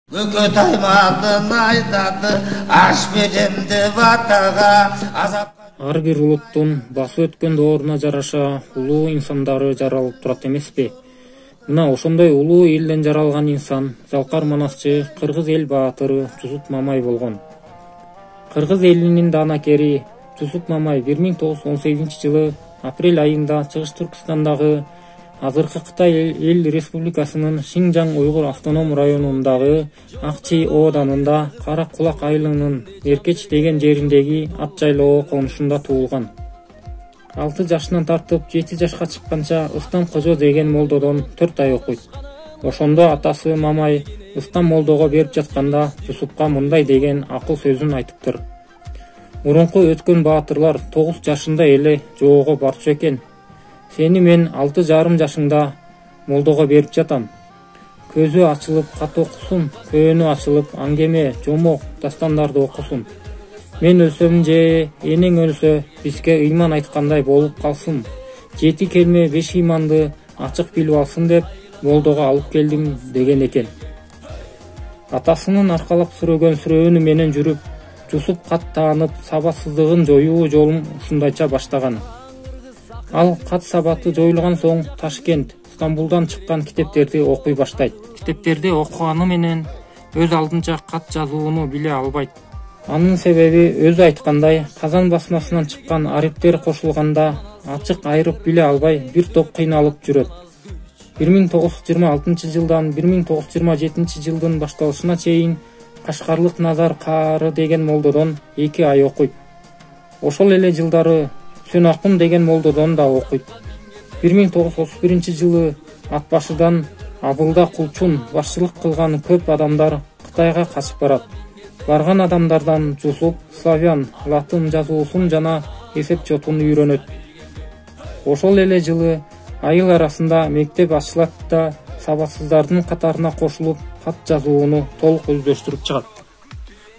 Көкөт аймағын айтады, аш беремді ватаға, азапқа... Ар бир улуттун басып өткөн дооруна жараша улуу инсандары жаралып турат эмеспи? Мына ошондой улуу элден жаралган инсан Залкар Манасчы кыргыз эл баатыры Жусуп Мамай болгон. Кыргыз элинин даанакери Жусуп Мамай 1918-жылы апрель айында Чыгыш Түркістандагы азыркы Кытай эл республикасынын Шинжаң уйгур автоном районундагы Акчи ооданында Кара Кулак айылынын Эркеч деген жериндеги ат жайлоо конушунда туулган. 6 жашынан тартып 7 жашка чыкканча Ыстам Кожо деген молдодон 4 ай окуйт. Ошондо атасы Мамай Ыстам молдого берип жатканда Жусупка мындай деген акыл сөзүн айтыптыр. Мурунку өткөн баатырлар 9 жашында эле жоого барчу экен. Сени мен 6,5 жашыңда молдого берип жатам. Көзү ачылып кат окусун, көөнү ачылып аңгеме, жомок, дастандарды окусун. Мен өлсөм же энең өлсө бизге ыйман айткандай болуп калсын. 7 келме 5 ыйманды ачык билип алсын деп молдого алып келдим деген экен. Атасынын аркалап сүрөгөн сүрөөнү менен жүрүп, Жусуп кат таанып, сабатсыздыгын жоюу жолун ушундайча баштаган. Ал кат сабаты жоюлган соң Ташкент, Стамбулдан чыккан китептерди окуй баштайт. Китептерди окуганы менен өз алдынча кат жазууну биле албайт. Анын себеби өзү айткандай, Казан басмасынан чыккан ариптер кошулганда ачык айырып биле албай бир топ кыйналып жүрөт. 1926-жылдан 1927 башталышына чейин Кашкарлык Назар Каары деген молдодон 2 ай окуйт. Ошол эле жылдары Сөнакун деген молдодон да окуйт. 1931-жылы ат башыдан Абылда Кулчун башчылык кылган көп адамдар Кытайга качып барат. Барган адамдардан Жусуп славян, латын жазуусун жана эсеп чотун үйрөнөт. Ошол эле жылы айыл арасында мектеп ачылат да сабатсыздардын катарына кошулуп кат жазууну толук өздөштүрүп чыгат.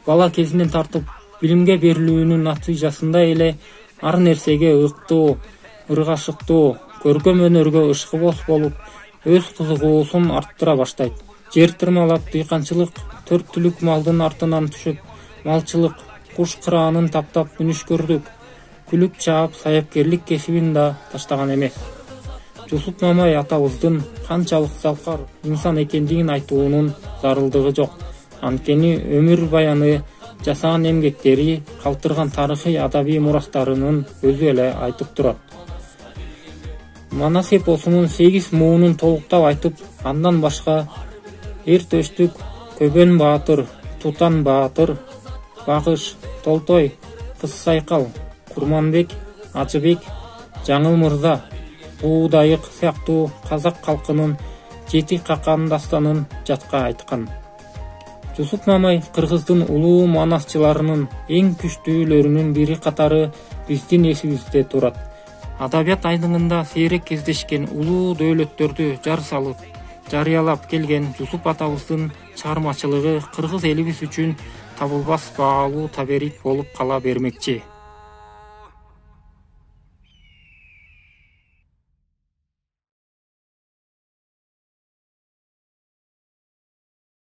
Бала кезинен тартып билимге берилүүнүн натыйжасында эле ар нерсеге ыктуу, ыргашыктуу, көркөм өнөргө ышкыбос болуп, өз кызыгуусун арттыра баштайт. Жер тырмалап, дыйканчылык, 4 түлүк малдын артынан түшүп, малчылык, куш кыраанын таптап мүнүшкөрдүк, күлүк чаап, саяпкерлик кесибин да таштаган эмес. Жусуп Мамай атабыздын канчалык залкар инсан экендигин айтуунун зарылдыгы жок. Анткени өмүр баяны, жасаган эмгектери, калтырган тарыхый адабий мурастарынын өзү эле айтып турат. Манас эпосунун 8 муунун толуктап айтып, андан башка Эр Төштүк, Көбөн Баатыр, Тутан Баатыр, Багыш, Толтой, Кыз Сайкал, Курманбек, Ачыбек, Жаңыл Мырза, Буудайык сыяктуу казак калкынын 7 какан дастанын жатка айткан. Жусуп Мамай кыргыздын улуу манасчыларынын эң күчтүүлөрүнүн бири катары биздин эсибизде турат. Адабият айдыңында сейрек кездешкен улуу дөөлөттөрдү жар салып, жарыялап келген Жусуп атабыздын чыгармачылыгы кыргыз элибиз үчүн табылбас баалуу таберик болуп кала бермекчи.